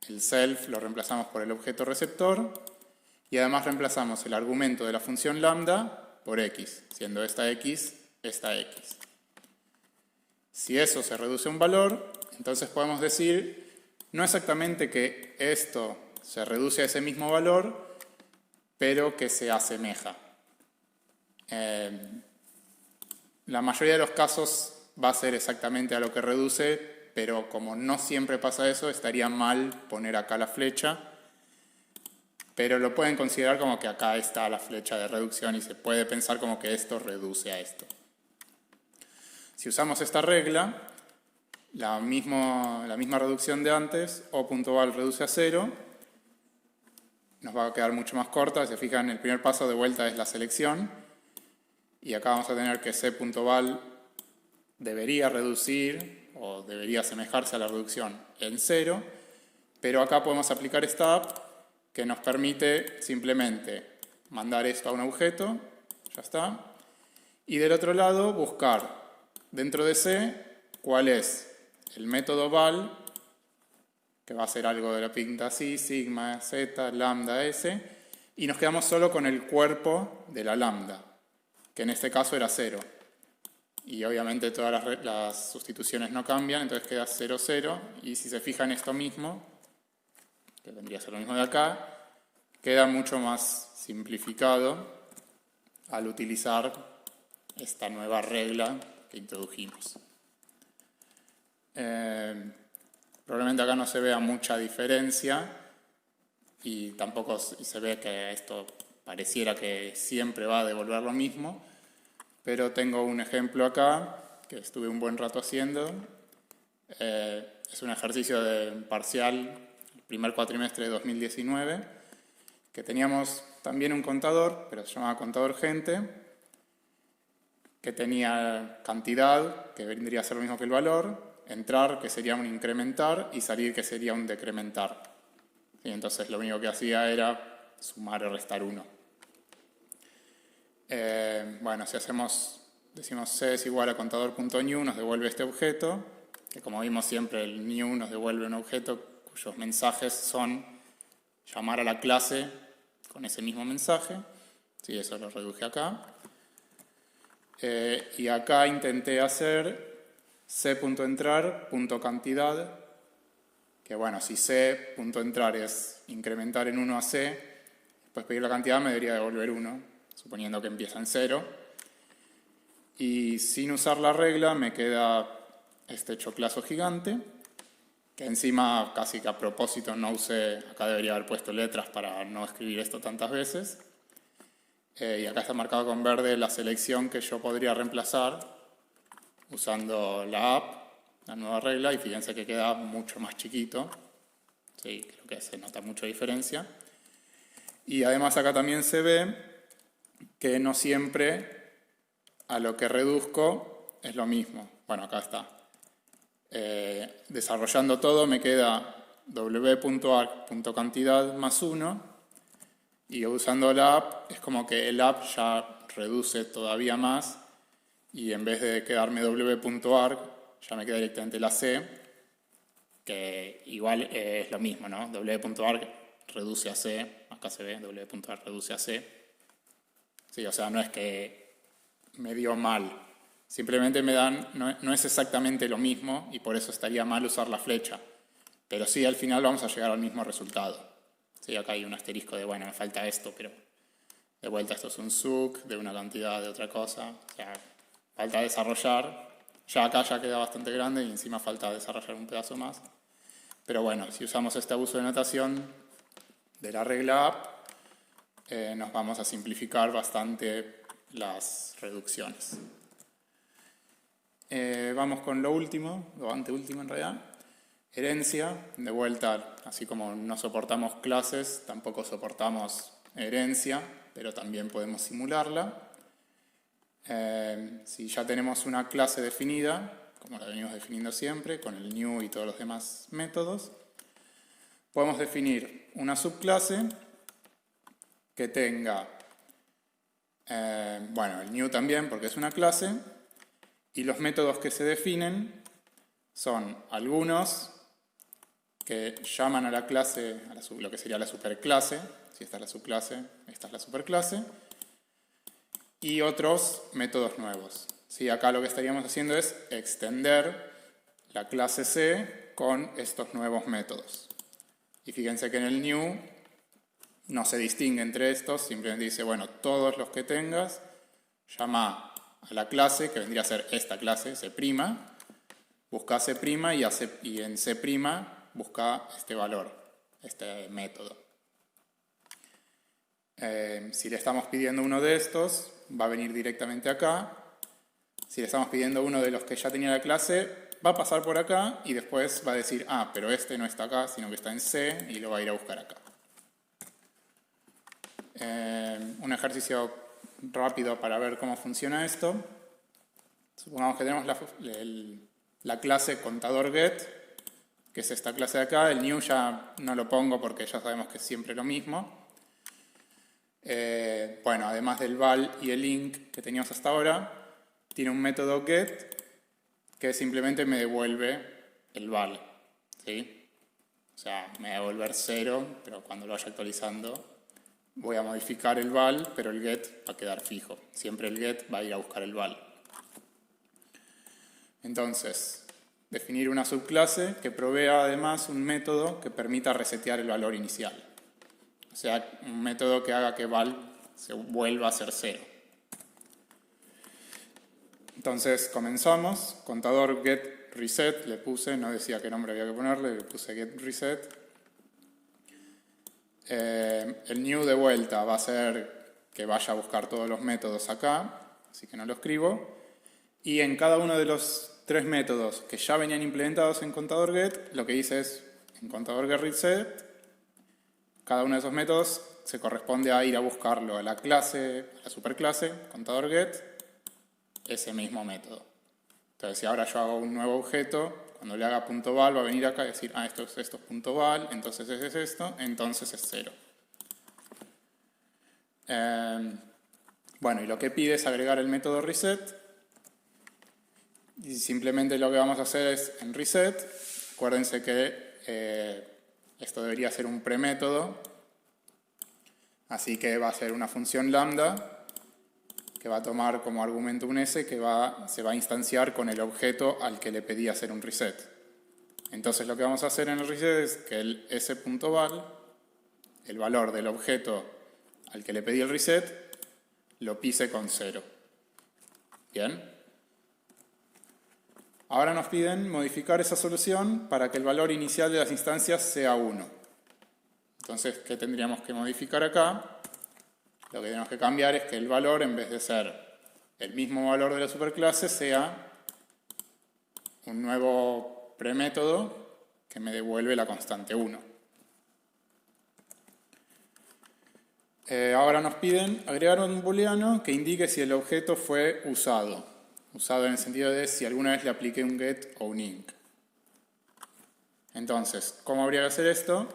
el self lo reemplazamos por el objeto receptor, y además reemplazamos el argumento de la función lambda por x, siendo esta x, esta x. Si eso se reduce a un valor, entonces podemos decir no exactamente que esto se reduce a ese mismo valor, pero que se asemeja. La mayoría de los casos va a ser exactamente a lo que reduce, pero como no siempre pasa eso, estaría mal poner acá la flecha, pero lo pueden considerar como que acá está la flecha de reducción y se puede pensar como que esto reduce a esto. Si usamos esta regla, la misma reducción de antes, o.val reduce a 0, nos va a quedar mucho más corta. Si se fijan, el primer paso de vuelta es la selección, y acá vamos a tener que c.val debería reducir o debería asemejarse a la reducción en 0, pero acá podemos aplicar stop, que nos permite simplemente mandar esto a un objeto, ya está, y del otro lado buscar dentro de C cuál es el método val, que va a ser algo de la pinta así, sigma, z, lambda, s, y nos quedamos solo con el cuerpo de la lambda, que en este caso era 0. Y obviamente todas las sustituciones no cambian, entonces queda 0, 0, y si se fijan esto mismo, que vendría a ser lo mismo de acá, queda mucho más simplificado al utilizar esta nueva regla que introdujimos. Probablemente acá no se vea mucha diferencia y tampoco se ve que esto pareciera que siempre va a devolver lo mismo, pero tengo un ejemplo acá que estuve un buen rato haciendo. Es un ejercicio de parcial, el primer cuatrimestre de 2019, que teníamos también un contador, pero se llamaba contador gente, que tenía cantidad, que vendría a ser lo mismo que el valor, entrar, que sería un incrementar, y salir, que sería un decrementar. Y entonces lo único que hacía era sumar o restar 1. Bueno, si decimos c es igual a contador.new, nos devuelve este objeto, que como vimos siempre el new nos devuelve un objeto cuyos mensajes son llamar a la clase con ese mismo mensaje. Sí, eso lo reduje acá. Y acá intenté hacer c.entrar.cantidad, que bueno, si c.entrar es incrementar en 1 a c, después pedir la cantidad me debería devolver 1, suponiendo que empieza en 0. Y sin usar la regla me queda este choclazo gigante, que encima casi que a propósito no usé, acá debería haber puesto letras para no escribir esto tantas veces. Y acá está marcado con verde la selección que yo podría reemplazar usando la app, la nueva regla, y fíjense que queda mucho más chiquito. Sí, creo que se nota mucha diferencia. Y además acá también se ve que no siempre a lo que reduzco es lo mismo. Bueno, acá está. Desarrollando todo me queda w.arg.cantidad más 1, y usando la app es como que el app ya reduce todavía más, y en vez de quedarme w.arg ya me queda directamente la c, que igual es lo mismo, ¿no? W.arg reduce a C, acá se ve, W.arg reduce a C. Sí, o sea, no es que me dio mal, simplemente me dan, no es exactamente lo mismo y por eso estaría mal usar la flecha, pero sí al final vamos a llegar al mismo resultado. Sí, acá hay un asterisco de, bueno, me falta esto, pero de vuelta esto es un SUC de una cantidad de otra cosa, o sea, falta desarrollar. Ya acá ya queda bastante grande y encima falta desarrollar un pedazo más. Pero bueno, si usamos este abuso de notación de la regla app, nos vamos a simplificar bastante las reducciones. Vamos con lo último, lo anteúltimo en realidad. Herencia, de vuelta, así como no soportamos clases, tampoco soportamos herencia, pero también podemos simularla. Si ya tenemos una clase definida, como la venimos definiendo siempre, con el new y todos los demás métodos, podemos definir una subclase que tenga, bueno, el new también porque es una clase, y los métodos que se definen son algunos que llaman a la clase, lo que sería la superclase, si esta es la subclase, esta es la superclase, y otros métodos nuevos. ¿Sí? Acá lo que estaríamos haciendo es extender la clase C con estos nuevos métodos. Y fíjense que en el new no se distingue entre estos, simplemente dice, bueno, todos los que tengas, llama a la clase, que vendría a ser esta clase, C', busca C' y en C' busca este valor, este método. Si le estamos pidiendo uno de estos, va a venir directamente acá. Si le estamos pidiendo uno de los que ya tenía la clase, va a pasar por acá y después va a decir, ah, pero este no está acá, sino que está en C y lo va a ir a buscar acá. Un ejercicio rápido para ver cómo funciona esto. Supongamos que tenemos la clase contador_get, que es esta clase de acá. El new ya no lo pongo porque ya sabemos que es siempre lo mismo. Bueno, además del val y el link que teníamos hasta ahora, tiene un método get que simplemente me devuelve el val, ¿sí? O sea, me va a devolver 0, pero cuando lo vaya actualizando voy a modificar el val, pero el get va a quedar fijo. Siempre el get va a ir a buscar el val. Entonces, definir una subclase que provea además un método que permita resetear el valor inicial. O sea, un método que haga que val se vuelva a ser 0. Entonces comenzamos, contador get reset, le puse, no decía qué nombre había que ponerle, le puse get reset. El new de vuelta va a ser que vaya a buscar todos los métodos acá, así que no lo escribo. Y en cada uno de los 3 métodos que ya venían implementados en contador get, lo que hice es, en contador get reset, cada uno de esos métodos se corresponde a ir a buscarlo a la clase, a la superclase, contador get, ese mismo método. Entonces, si ahora yo hago un nuevo objeto, cuando le haga .val va a venir acá y decir, ah, esto es .val, entonces es esto, entonces es 0. Bueno, y lo que pide es agregar el método reset. Y simplemente lo que vamos a hacer es, en reset, acuérdense que esto debería ser un premétodo, así que va a ser una función lambda que va a tomar como argumento un s que se va a instanciar con el objeto al que le pedí hacer un reset. Entonces lo que vamos a hacer en el reset es que el s.val, el valor del objeto al que le pedí el reset, lo pise con 0. ¿Bien? Ahora nos piden modificar esa solución para que el valor inicial de las instancias sea 1. Entonces, ¿qué tendríamos que modificar acá? Lo que tenemos que cambiar es que el valor, en vez de ser el mismo valor de la superclase, sea un nuevo premétodo que me devuelve la constante 1. Ahora nos piden agregar un booleano que indique si el objeto fue usado. Usado en el sentido de si alguna vez le apliqué un get o un inc. Entonces, ¿cómo habría que hacer esto?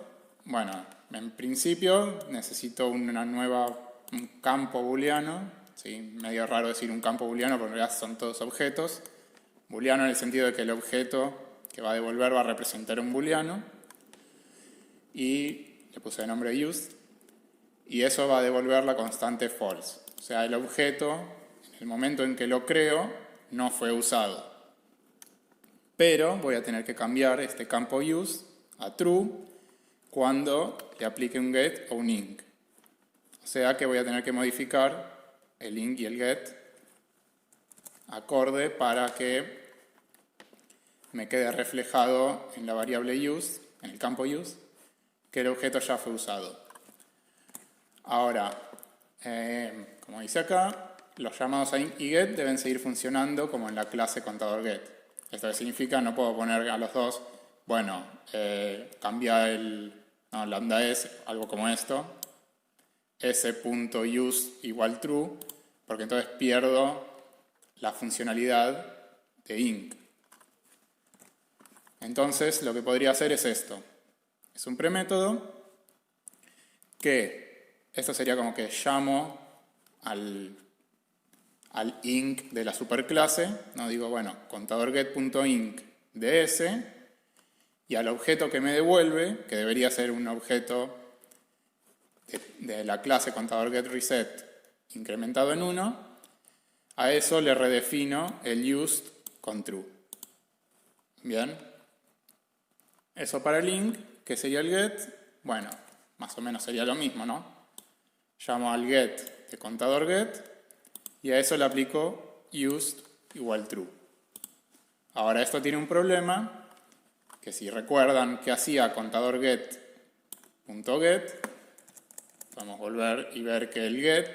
Bueno, en principio necesito un campo booleano. ¿Sí? Medio raro decir un campo booleano porque en realidad son todos objetos. Booleano en el sentido de que el objeto que va a devolver, va a representar un booleano, y le puse de nombre used, y eso va a devolver la constante false. O sea, el objeto, en el momento en que lo creo, no fue usado. Pero voy a tener que cambiar este campo used a true cuando le aplique un get o un inc. O sea que voy a tener que modificar el inc y el get acorde para que me quede reflejado en la variable use, en el campo use, que el objeto ya fue usado. Ahora, como dice acá, los llamados a inc y get deben seguir funcionando como en la clase contador get. Esto significa no puedo poner a los dos, bueno, cambia el lambda s, algo como esto, s.use igual true, porque entonces pierdo la funcionalidad de inc. Entonces lo que podría hacer es esto. Es un premétodo que, esto sería como que llamo al inc de la superclase, ¿no? Digo, bueno, contadorget.inc de s, y al objeto que me devuelve, que debería ser un objeto de la clase contadorgetReset incrementado en 1, a eso le redefino el used con true. Bien. Eso para el inc, que sería el get, bueno, más o menos sería lo mismo, ¿no? Llamo al get de contadorget y a eso le aplico used igual true. Ahora esto tiene un problema, que si recuerdan que hacía contadorget.get, vamos a volver y ver que el get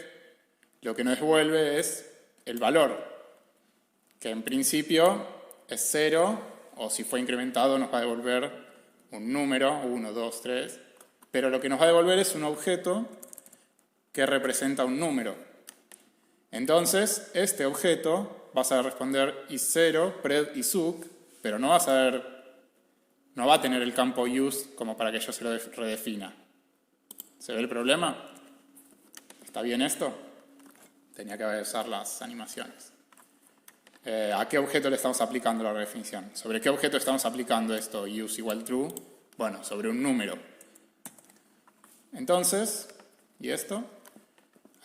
lo que nos devuelve es el valor, que en principio es 0, o si fue incrementado nos va a devolver un número, 1, 2, 3, pero lo que nos va a devolver es un objeto que representa un número. Entonces, este objeto va a responder is0, pred y suc, pero no va a tener el campo use como para que yo se lo redefina. ¿Se ve el problema? ¿Está bien esto? Tenía que usar las animaciones. ¿A qué objeto le estamos aplicando la redefinición? ¿Sobre qué objeto estamos aplicando esto, use igual true? Bueno, sobre un número. Entonces, ¿y esto?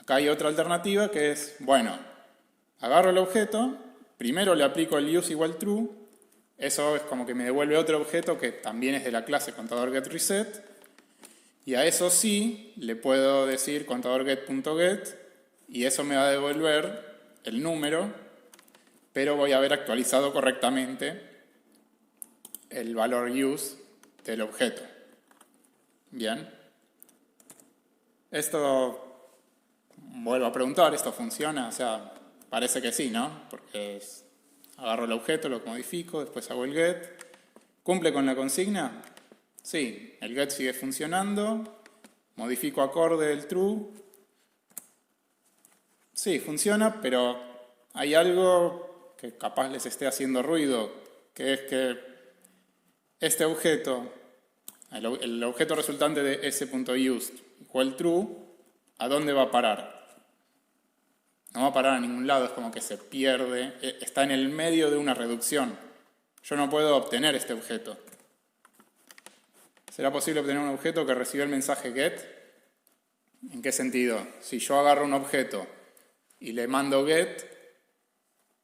Acá hay otra alternativa que es, bueno, agarro el objeto, primero le aplico el use igual true, eso es como que me devuelve otro objeto que también es de la clase contadorgetReset, y a eso sí le puedo decir contadorget.get, y eso me va a devolver el número, pero voy a haber actualizado correctamente el valor use del objeto. Bien. Esto, vuelvo a preguntar, ¿esto funciona? O sea, parece que sí, ¿no? Porque agarro el objeto, lo modifico, después hago el get. ¿Cumple con la consigna? Sí, el get sigue funcionando. Modifico acorde el true. Sí, funciona, pero hay algo que capaz les esté haciendo ruido, que es que este objeto, el objeto resultante de s.used igual true, ¿a dónde va a parar? No va a parar a ningún lado, es como que se pierde, está en el medio de una reducción. Yo no puedo obtener este objeto. ¿Será posible obtener un objeto que recibe el mensaje get? ¿En qué sentido? Si yo agarro un objeto y le mando get,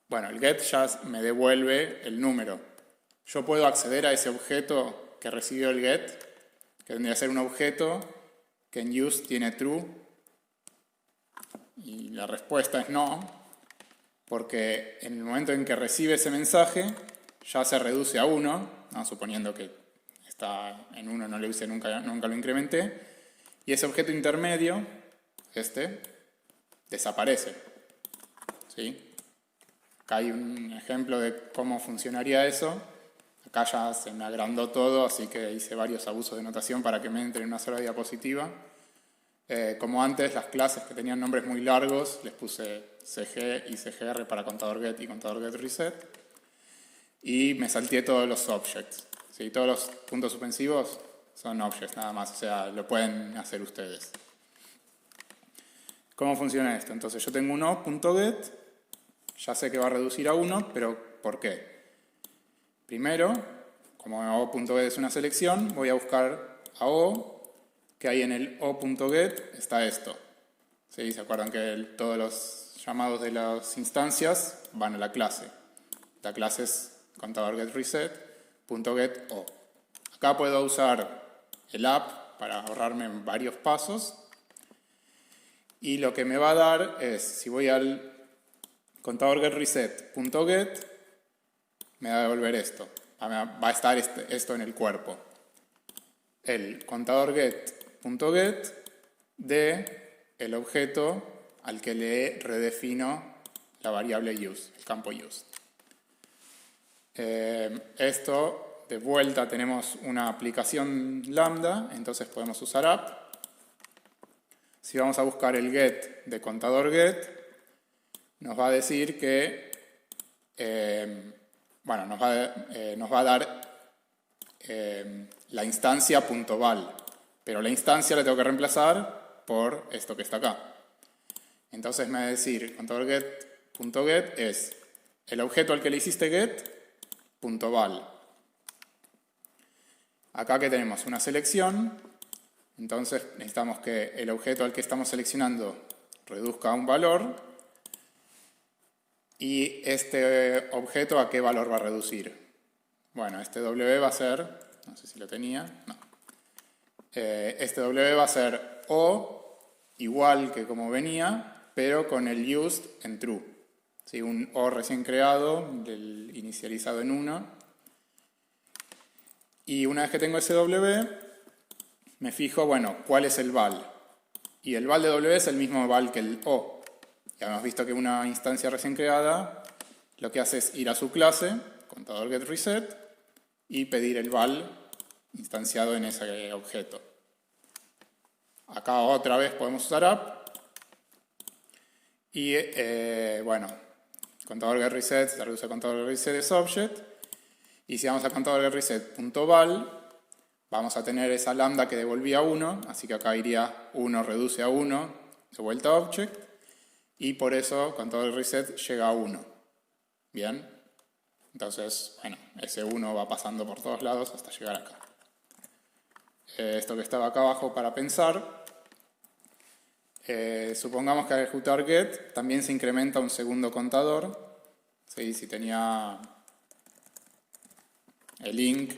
bueno, el get ya me devuelve el número. Yo puedo acceder a ese objeto que recibió el get, que tendría que ser un objeto que en use tiene true, y la respuesta es no, porque en el momento en que recibe ese mensaje ya se reduce a 1, ¿no? Suponiendo que está en 1, no le hice nunca lo incrementé, y ese objeto intermedio, desaparece. ¿Sí? Acá hay un ejemplo de cómo funcionaría eso. Acá ya se me agrandó todo, así que hice varios abusos de notación para que me entre en una sola diapositiva. Como antes, las clases que tenían nombres muy largos, les puse CG y CGR para contadorget y contadorgetReset. Y me salteé todos los objects. ¿Sí? Todos los puntos suspensivos son objects nada más, o sea, lo pueden hacer ustedes. ¿Cómo funciona esto? Entonces yo tengo un o.get, ya sé que va a reducir a 1, pero ¿por qué? Primero, como o.get es una selección, voy a buscar a o, que ahí en el o.get está esto. ¿Sí? ¿Se acuerdan que todos los llamados de las instancias van a la clase? La clase es contador getReset.get o. Acá puedo usar el app para ahorrarme varios pasos. Y lo que me va a dar es, si voy al contador getReset.get, me va a devolver esto. Va a estar esto en el cuerpo. El contador get.get de el objeto al que le redefino la variable use, el campo use. Esto, de vuelta, tenemos una aplicación lambda, entonces podemos usar app. Si vamos a buscar el get de contador get, nos va a decir que, nos va a dar la instancia .val, pero la instancia la tengo que reemplazar por esto que está acá. Entonces me va a decir, contador get.get es el objeto al que le hiciste get.val. Acá que tenemos una selección, entonces necesitamos que el objeto al que estamos seleccionando reduzca a un valor. ¿Y este objeto a qué valor va a reducir? Bueno, este W va a ser, no sé si lo tenía, no. Este W va a ser O igual que como venía, pero con el used en true. ¿Sí? Un O recién creado, inicializado en 1. Y una vez que tengo ese W, me fijo, bueno, ¿cuál es el val? Y el val de W es el mismo val que el O. Ya hemos visto que una instancia recién creada lo que hace es ir a su clase, contador getReset, y pedir el val instanciado en ese objeto. Acá otra vez podemos usar app. Y contador getReset se reduce a contador getReset es object. Y si vamos a contador getReset.val, vamos a tener esa lambda que devolvía 1, así que acá iría 1 reduce a 1 de vuelta a object. Y por eso contador reset llega a 1. Bien. Entonces, bueno, ese 1 va pasando por todos lados hasta llegar acá. Esto que estaba acá abajo para pensar. Supongamos que al ejecutar get también se incrementa un segundo contador. ¿Sí? Si tenía el link,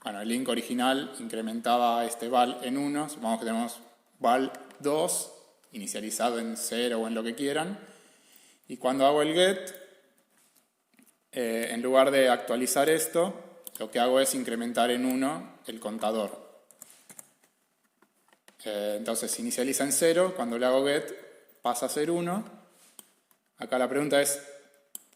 el link original incrementaba este val en 1. Supongamos que tenemos val 2 inicializado en 0 o en lo que quieran. Y cuando hago el get, en lugar de actualizar esto, lo que hago es incrementar en 1 el contador. Entonces se inicializa en 0, cuando le hago get pasa a ser 1. Acá la pregunta es,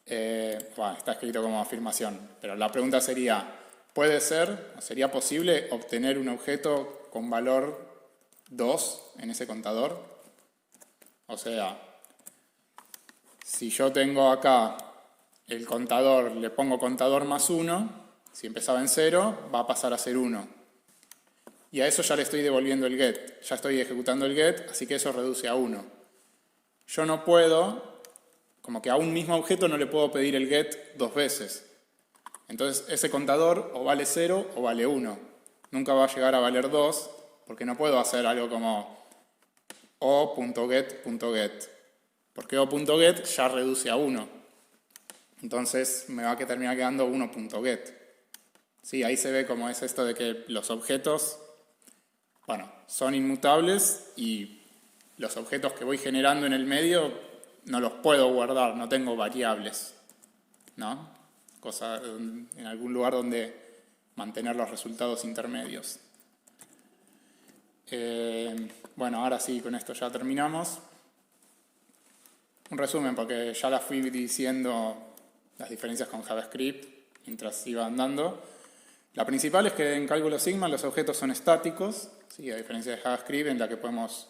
está escrito como afirmación, pero la pregunta sería, ¿puede ser, o sería posible obtener un objeto con valor 2 en ese contador? O sea, si yo tengo acá el contador, le pongo contador más 1, si empezaba en 0, va a pasar a ser 1. Y a eso ya le estoy devolviendo el get, ya estoy ejecutando el get, así que eso reduce a 1. Yo no puedo, como que a un mismo objeto no le puedo pedir el get 2 veces. Entonces ese contador o vale 0 o vale 1. Nunca va a llegar a valer 2, porque no puedo hacer algo como o.get.get, porque o.get ya reduce a 1. Entonces me va a terminar quedando 1.get. Sí, ahí se ve cómo es esto de que los objetos, son inmutables y los objetos que voy generando en el medio no los puedo guardar, no tengo variables, ¿no? Cosa en algún lugar donde mantener los resultados intermedios. Ahora sí, con esto ya terminamos. Un resumen, porque ya las fui diciendo las diferencias con JavaScript mientras iba andando. La principal es que en cálculo sigma los objetos son estáticos, ¿sí? A diferencia de JavaScript en la que podemos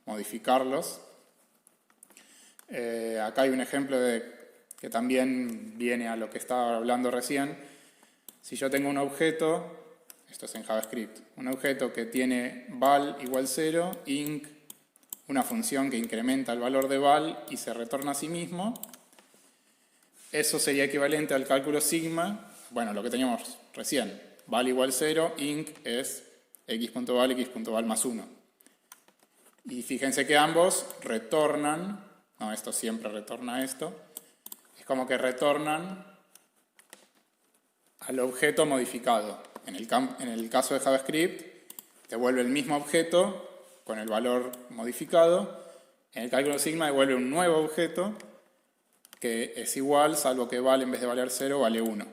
modificarlos. Acá hay un ejemplo que también viene a lo que estaba hablando recién. Si yo tengo un objeto, esto es en JavaScript, un objeto que tiene val igual 0, inc, una función que incrementa el valor de val y se retorna a sí mismo, eso sería equivalente al cálculo sigma, lo que teníamos recién. val igual 0, inc es x.val más 1. Y fíjense que ambos retornan, no, esto siempre retorna esto, es como que retornan al objeto modificado. En el caso de JavaScript, devuelve el mismo objeto con el valor modificado. En el cálculo sigma devuelve un nuevo objeto que es igual, salvo que val en vez de valer 0, vale 1.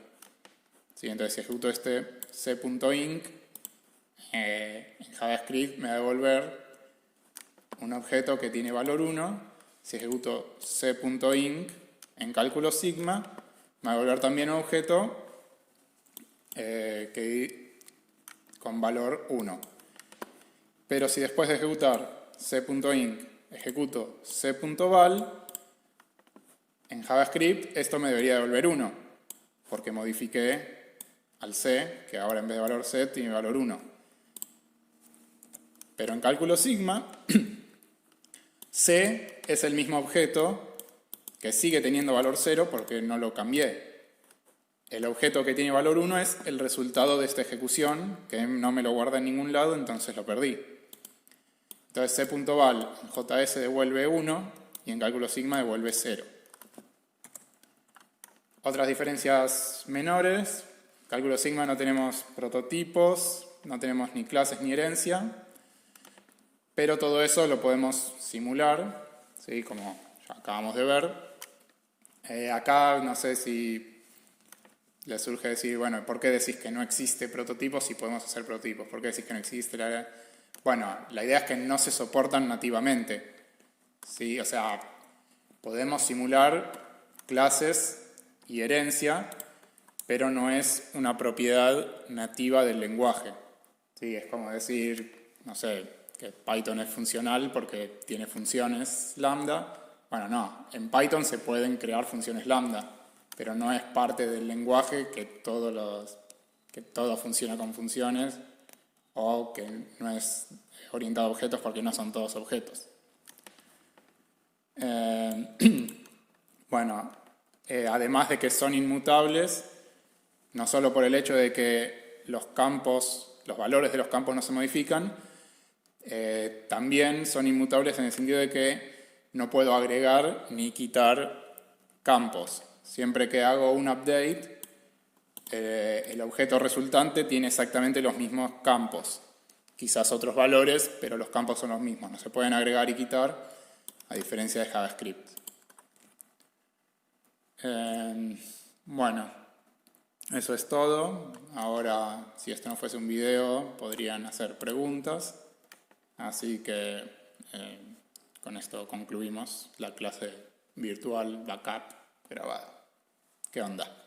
¿Sí? Entonces, si ejecuto este c.inc, en JavaScript me va a devolver un objeto que tiene valor 1. Si ejecuto c.inc en cálculo sigma, me va a devolver también un objeto con valor 1. Pero si después de ejecutar c.inc ejecuto c.val, en JavaScript esto me debería devolver 1, porque modifiqué al c, que ahora en vez de valor c tiene valor 1. Pero en cálculo sigma, c es el mismo objeto que sigue teniendo valor 0 porque no lo cambié. El objeto que tiene valor 1 es el resultado de esta ejecución, que no me lo guarda en ningún lado, entonces lo perdí. Entonces c.val en JS devuelve 1 y en cálculo sigma devuelve 0. Otras diferencias menores. En cálculo sigma no tenemos prototipos, no tenemos ni clases ni herencia, pero todo eso lo podemos simular, ¿sí? Como ya acabamos de ver. Acá no sé si les surge decir, bueno, ¿por qué decís que no existe prototipos si podemos hacer prototipos? ¿Por qué decís que no existe la... Bueno, la idea es que no se soportan nativamente, ¿sí? O sea, podemos simular clases y herencia, pero no es una propiedad nativa del lenguaje, ¿sí? Es como decir, no sé, que Python es funcional porque tiene funciones lambda. Bueno, no, en Python se pueden crear funciones lambda, pero no es parte del lenguaje que todo funciona con funciones o que no es orientado a objetos porque no son todos objetos. Bueno, además de que son inmutables, no solo por el hecho de que los valores de los campos no se modifican, también son inmutables en el sentido de que no puedo agregar ni quitar campos. Siempre que hago un update, el objeto resultante tiene exactamente los mismos campos. Quizás otros valores, pero los campos son los mismos. No se pueden agregar y quitar, a diferencia de JavaScript. Bueno, eso es todo. Ahora, si esto no fuese un video, podrían hacer preguntas. Así que con esto concluimos la clase virtual backup grabada. ¿Qué onda?